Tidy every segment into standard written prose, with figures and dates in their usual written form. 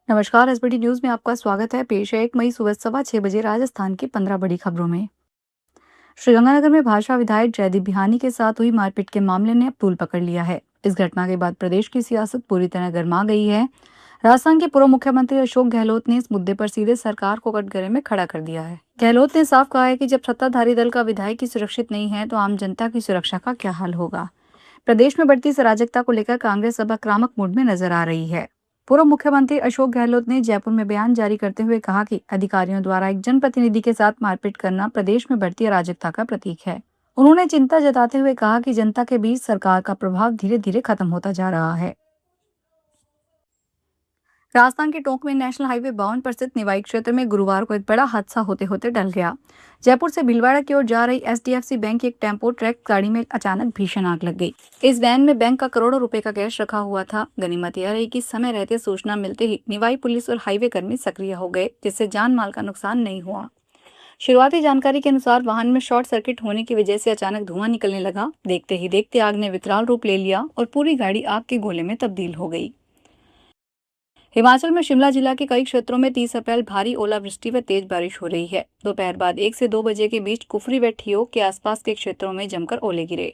नमस्कार। SBT news में आपका स्वागत है। पेश है 1 मई सुबह 6:15 बजे राजस्थान की 15 बड़ी खबरों में। श्रीगंगानगर में भाजपा विधायक जयदीप बिहानी के साथ हुई मारपीट के मामले ने अब तूल पकड़ लिया है। इस घटना के बाद प्रदेश की सियासत पूरी तरह गर्मा गई है। राजस्थान के पूर्व मुख्यमंत्री अशोक गहलोत ने इस मुद्दे पर सीधे सरकार को कटघरे में खड़ा कर दिया है। गहलोत ने साफ कहा है कि जब सत्ताधारी दल का विधायक ही सुरक्षित नहीं है तो आम जनता की सुरक्षा का क्या हाल होगा। प्रदेश में बढ़ती अराजकता को लेकर कांग्रेस अब आक्रामक मूड में नजर आ रही है। पूर्व मुख्यमंत्री अशोक गहलोत ने जयपुर में बयान जारी करते हुए कहा कि अधिकारियों द्वारा एक जनप्रतिनिधि के साथ मारपीट करना प्रदेश में बढ़ती अराजकता का प्रतीक है। उन्होंने चिंता जताते हुए कहा कि जनता के बीच सरकार का प्रभाव धीरे धीरे खत्म होता जा रहा है। राजस्थान के टोंक में नेशनल हाईवे 52 पर स्थित निवाई क्षेत्र में गुरुवार को एक बड़ा हादसा होते होते टल गया। जयपुर से भीलवाड़ा की ओर जा रही एचडीएफसी बैंक की एक टेम्पो ट्रैक गाड़ी में अचानक भीषण आग लग गई। इस वैन में बैंक का करोड़ों रुपए का कैश रखा हुआ था। गनीमत यह रही कि समय रहते सूचना मिलते ही निवाई पुलिस और हाईवे कर्मी सक्रिय हो गए, जिससे जान माल का नुकसान नहीं हुआ। शुरुआती जानकारी के अनुसार वाहन में शॉर्ट सर्किट होने की वजह से अचानक धुआं निकलने लगा। देखते ही देखते आग ने विकराल रूप ले लिया और पूरी गाड़ी आग के गोले में तब्दील हो गई। हिमाचल में शिमला जिला के कई क्षेत्रों में 30 अप्रैल भारी ओलावृष्टि व तेज बारिश हो रही है। दोपहर बाद 1 से 2 बजे के बीच कुफरी व ठियोग के आसपास के क्षेत्रों में जमकर ओले गिरे।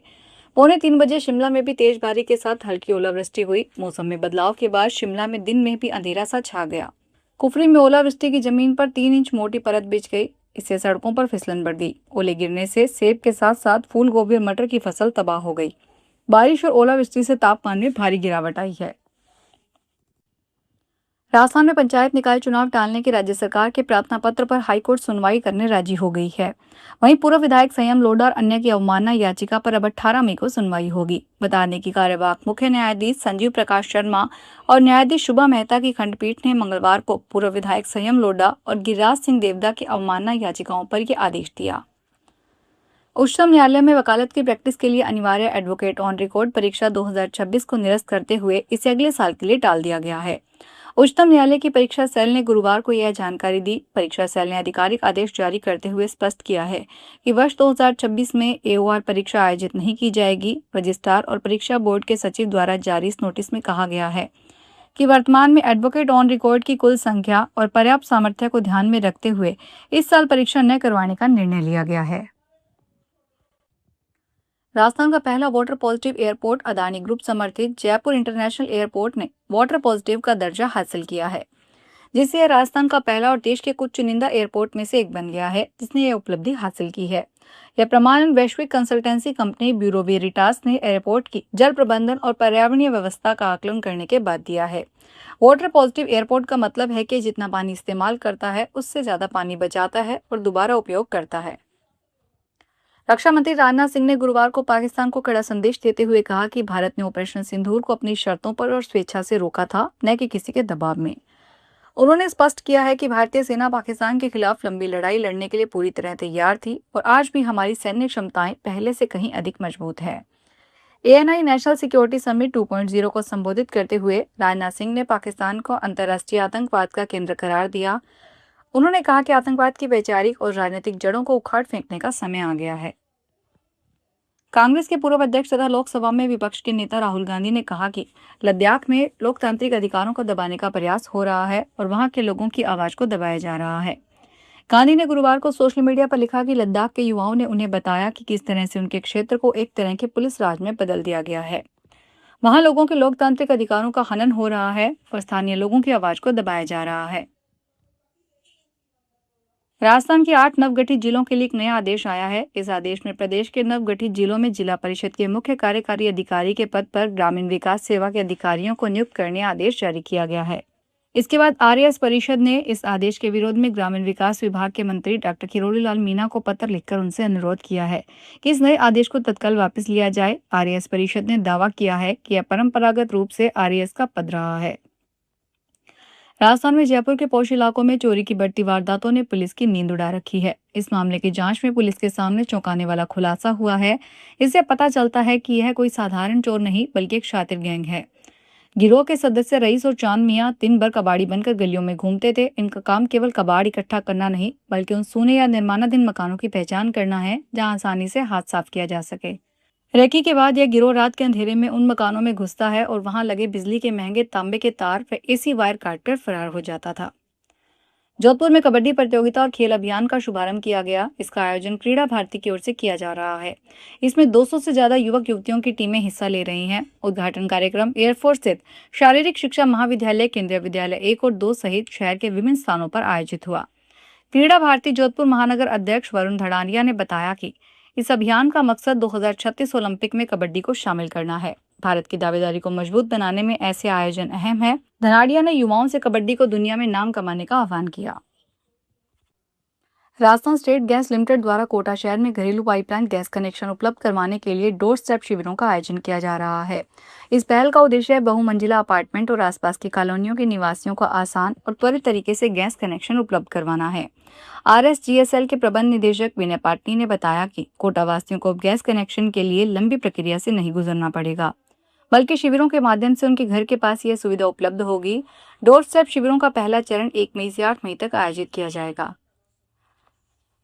पौने 3 बजे शिमला में भी तेज बारिश के साथ हल्की ओलावृष्टि हुई। मौसम में बदलाव के बाद शिमला में दिन में भी अंधेरा सा छा गया। कुफरी में ओलावृष्टि की जमीन पर 3 इंच मोटी परत बिछ गई। इससे सड़कों पर फिसलन बढ़ गई। ओले गिरने से सेब के साथ साथ फूल गोभी और मटर की फसल तबाह हो गई। बारिश और ओलावृष्टि से तापमान में भारी गिरावट आई है। राजस्थान में पंचायत निकाय चुनाव टालने के राज्य सरकार के प्रार्थना पत्र पर हाईकोर्ट सुनवाई करने राजी हो गई है। वहीं पूर्व विधायक संयम लोढ़ा और अन्य की अवमानना याचिका पर अब 18 मई को सुनवाई होगी। बता दें कि कार्यवाहक मुख्य न्यायाधीश संजीव प्रकाश शर्मा और न्यायाधीश शुभा मेहता की खंडपीठ ने मंगलवार को पूर्व विधायक संयम लोढ़ा और गिरिराज सिंह देवदा की अवमानना याचिकाओं पर यह आदेश दिया। उच्चतम न्यायालय में वकालत की प्रैक्टिस के लिए अनिवार्य एडवोकेट ऑन रिकॉर्ड परीक्षा 2026 को निरस्त करते हुए इसे अगले साल के लिए टाल दिया गया है। उच्चतम न्यायालय की परीक्षा सेल ने गुरुवार को यह जानकारी दी। परीक्षा सेल ने आधिकारिक आदेश जारी करते हुए स्पष्ट किया है कि वर्ष 2026 में एओआर परीक्षा आयोजित नहीं की जाएगी। रजिस्ट्रार और परीक्षा बोर्ड के सचिव द्वारा जारी इस नोटिस में कहा गया है कि वर्तमान में एडवोकेट ऑन रिकॉर्ड की कुल संख्या और पर्याप्त सामर्थ्य को ध्यान में रखते हुए इस साल परीक्षा न करवाने का निर्णय लिया गया है। राजस्थान का पहला water positive airport Adani group समर्थित जयपुर इंटरनेशनल एयरपोर्ट ने वाटर पॉजिटिव का दर्जा हासिल किया है, जिससे यह राजस्थान का पहला और देश के कुछ चुनिंदा एयरपोर्ट में से एक बन गया है जिसने यह उपलब्धि हासिल की है। यह प्रमाणन वैश्विक कंसल्टेंसी कंपनी ब्यूरो वेरिटास ने एयरपोर्ट की जल प्रबंधन और पर्यावरणीय व्यवस्था का आकलन करने के बाद दिया है। वाटर पॉजिटिव एयरपोर्ट का मतलब है कि जितना पानी इस्तेमाल करता है उससे ज्यादा पानी बचाता है और दोबारा उपयोग करता है। रक्षा मंत्री राजनाथ सिंह ने गुरुवार को पाकिस्तान को कड़ा संदेश देते हुए कहा कि भारत ने ऑपरेशन सिंदूर को अपनी शर्तों पर और स्वेच्छा से रोका था, न कि किसी के दबाव में। उन्होंने स्पष्ट किया है कि भारतीय सेना पाकिस्तान के खिलाफ लंबी लड़ाई लड़ने के लिए पूरी तरह तैयार थी और आज भी हमारी सैन्य क्षमताएं पहले से कहीं अधिक मजबूत है। एएनआई नेशनल सिक्योरिटी समिट 2.0 को संबोधित करते हुए राजनाथ सिंह ने पाकिस्तान को अंतर्राष्ट्रीय आतंकवाद का केंद्र करार दिया। उन्होंने कहा कि आतंकवाद की वैचारिक और राजनीतिक जड़ों को उखाड़ फेंकने का समय आ गया है। कांग्रेस के पूर्व अध्यक्ष तथा लोकसभा में विपक्ष के नेता राहुल गांधी ने कहा कि लद्दाख में लोकतांत्रिक अधिकारों को दबाने का प्रयास हो रहा है और वहां के लोगों की आवाज को दबाया जा रहा है। गांधी ने गुरुवार को सोशल मीडिया पर लिखा कि लद्दाख के युवाओं ने उन्हें बताया कि किस तरह से उनके क्षेत्र को एक तरह के पुलिस राज में बदल दिया गया है। वहां लोगों के लोकतांत्रिक अधिकारों का हनन हो रहा है और स्थानीय लोगों की आवाज को दबाया जा रहा है। राजस्थान के 8 नवगठित जिलों के लिए एक नया आदेश आया है। इस आदेश में प्रदेश के नवगठित जिलों में जिला परिषद के मुख्य कार्यकारी अधिकारी के पद पर ग्रामीण विकास सेवा के अधिकारियों को नियुक्त करने आदेश जारी किया गया है। इसके बाद आरएएस परिषद ने इस आदेश के विरोध में ग्रामीण विकास विभाग के मंत्री डॉक्टर किरोड़ी लाल मीणा को पत्र लिखकर उनसे अनुरोध किया है कि इस नए आदेश को तत्काल वापस लिया जाए। आरएएस परिषद ने दावा किया है कि यह परंपरागत रूप से आरएएस का पद रहा है। राजस्थान में जयपुर के पौष इलाकों में चोरी की बढ़ती वारदातों ने पुलिस की नींद उड़ा रखी है। इस मामले की जांच में पुलिस के सामने चौंकाने वाला खुलासा हुआ है। इससे पता चलता है कि यह कोई साधारण चोर नहीं बल्कि एक शातिर गैंग है। गिरोह के सदस्य रईस और चांद मियां दिन भर कबाड़ी बनकर गलियों में घूमते थे। इनका काम केवल कबाड़ इकट्ठा करना नहीं बल्कि उन सूने या निर्माणाधीन मकानों की पहचान करना है जहां आसानी से हाथ साफ किया जा सके। रेकी के बाद यह गिरोह रात के अंधेरे में उन मकानों में घुसता है और वहां लगे बिजली के महंगे तांबे के तार व एसी वायर काटकर फरार हो जाता था। जोधपुर में कबड्डी प्रतियोगिता और खेल अभियान का शुभारंभ किया गया। इसका आयोजन क्रीड़ा भारती की ओर से किया जा रहा है। इसमें 200 से ज्यादा युवक युवतियों की टीमें हिस्सा ले रही हैं। उद्घाटन कार्यक्रम एयरफोर्स स्थित शारीरिक शिक्षा महाविद्यालय, केंद्रीय विद्यालय 1 और 2 सहित शहर के विभिन्न स्थानों पर आयोजित हुआ। क्रीड़ा भारती जोधपुर महानगर अध्यक्ष वरुण धड़ानिया ने बताया कि इस अभियान का मकसद 2036 ओलंपिक में कबड्डी को शामिल करना है। भारत की दावेदारी को मजबूत बनाने में ऐसे आयोजन अहम है। धनाडिया ने युवाओं से कबड्डी को दुनिया में नाम कमाने का आह्वान किया। राजस्थान स्टेट गैस लिमिटेड द्वारा कोटा शहर में घरेलू पाइपलाइन गैस कनेक्शन उपलब्ध करवाने के लिए डोर स्टेप शिविरों का आयोजन किया जा रहा है। इस पहल का उद्देश्य बहुमंजिला अपार्टमेंट और आसपास की कॉलोनियों के निवासियों को आसान और त्वरित तरीके से गैस कनेक्शन उपलब्ध करवाना है। RSGSL के प्रबंध निदेशक विनय पाटनी ने बताया कि कोटा वासियों को अब गैस कनेक्शन के लिए लंबी प्रक्रिया से नहीं गुजरना पड़ेगा, बल्कि शिविरों के माध्यम से उनके घर के पास यह सुविधा उपलब्ध होगी। डोर स्टेप शिविरों का पहला चरण 1 मई से 8 मई तक आयोजित किया जाएगा।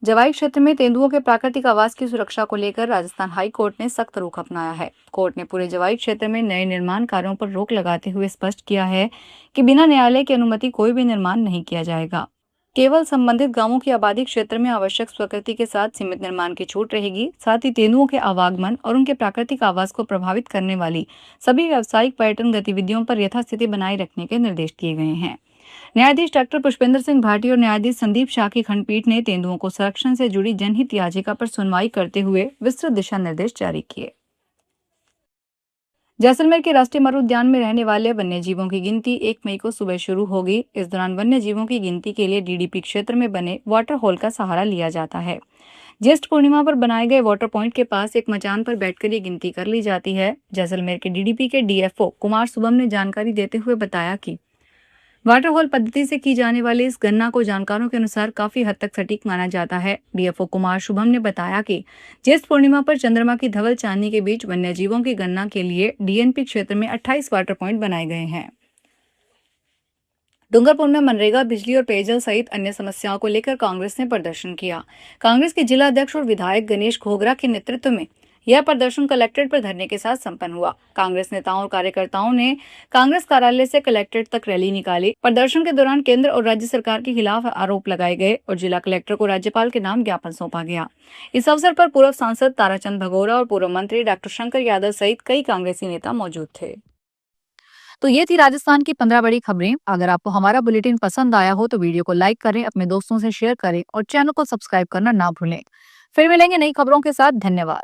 जवाई क्षेत्र में तेंदुओं के प्राकृतिक आवास की सुरक्षा को लेकर राजस्थान हाई कोर्ट ने सख्त रुख अपनाया है। कोर्ट ने पूरे जवाई क्षेत्र में नए निर्माण कार्यों पर रोक लगाते हुए स्पष्ट किया है कि बिना न्यायालय की अनुमति कोई भी निर्माण नहीं किया जाएगा। केवल संबंधित गांवों की आबादी क्षेत्र में आवश्यक स्वीकृति के साथ सीमित निर्माण की छूट रहेगी। साथ ही तेंदुओं के आवागमन और उनके प्राकृतिक आवास को प्रभावित करने वाली सभी व्यावसायिक पर्यटन गतिविधियों पर यथास्थिति बनाए रखने के निर्देश दिए गए हैं। न्यायाधीश डॉक्टर पुष्पेंद्र सिंह भाटी और न्यायाधीश संदीप शाह की खंडपीठ ने तेंदुओं को संरक्षण से जुड़ी जनहित याचिका पर सुनवाई करते हुए विस्तृत दिशा निर्देश जारी किए। जैसलमेर के राष्ट्रीय मरु उद्यान में रहने वाले वन्य जीवों की गिनती 1 मई को सुबह शुरू होगी। इस दौरान वन्य जीवों की गिनती के लिए DDP क्षेत्र में बने वाटर होल का सहारा लिया जाता है। ज्येष्ठ पूर्णिमा पर बनाए गए वाटर पॉइंट के पास एक मचान पर बैठकर ये गिनती कर ली जाती है। जैसलमेर के DDP के DFO कुमार शुभम ने जानकारी देते हुए बताया कि वाटर होल पद्धति से की जाने वाली इस गणना को जानकारों के अनुसार काफी हद तक सटीक माना जाता है। DFO कुमार शुभम ने बताया कि ज्येष्ठ पूर्णिमा पर चंद्रमा की धवल चांदनी के बीच वन्य जीवों की गणना के लिए DNP क्षेत्र में 28 वाटर पॉइंट बनाए गए हैं। डूंगरपुर में मनरेगा, बिजली और पेयजल सहित अन्य समस्याओं को लेकर कांग्रेस ने प्रदर्शन किया। कांग्रेस के जिला अध्यक्ष और विधायक गणेश घोगरा के नेतृत्व में यह प्रदर्शन कलेक्ट्रेट पर धरने के साथ संपन्न हुआ। कांग्रेस नेताओं और कार्यकर्ताओं ने कांग्रेस कार्यालय से कलेक्ट्रेट तक रैली निकाली। प्रदर्शन के दौरान केंद्र और राज्य सरकार के खिलाफ आरोप लगाए गए और जिला कलेक्टर को राज्यपाल के नाम ज्ञापन सौंपा गया। इस अवसर पर पूर्व सांसद ताराचंद भगोरा और पूर्व मंत्री डॉक्टर शंकर यादव सहित कई कांग्रेसी नेता मौजूद थे। तो ये थी राजस्थान की 15 बड़ी खबरें। अगर आपको हमारा बुलेटिन पसंद आया हो तो वीडियो को लाइक करें, अपने दोस्तों से शेयर करें और चैनल को सब्सक्राइब करना ना भूलें। फिर मिलेंगे नई खबरों के साथ। धन्यवाद।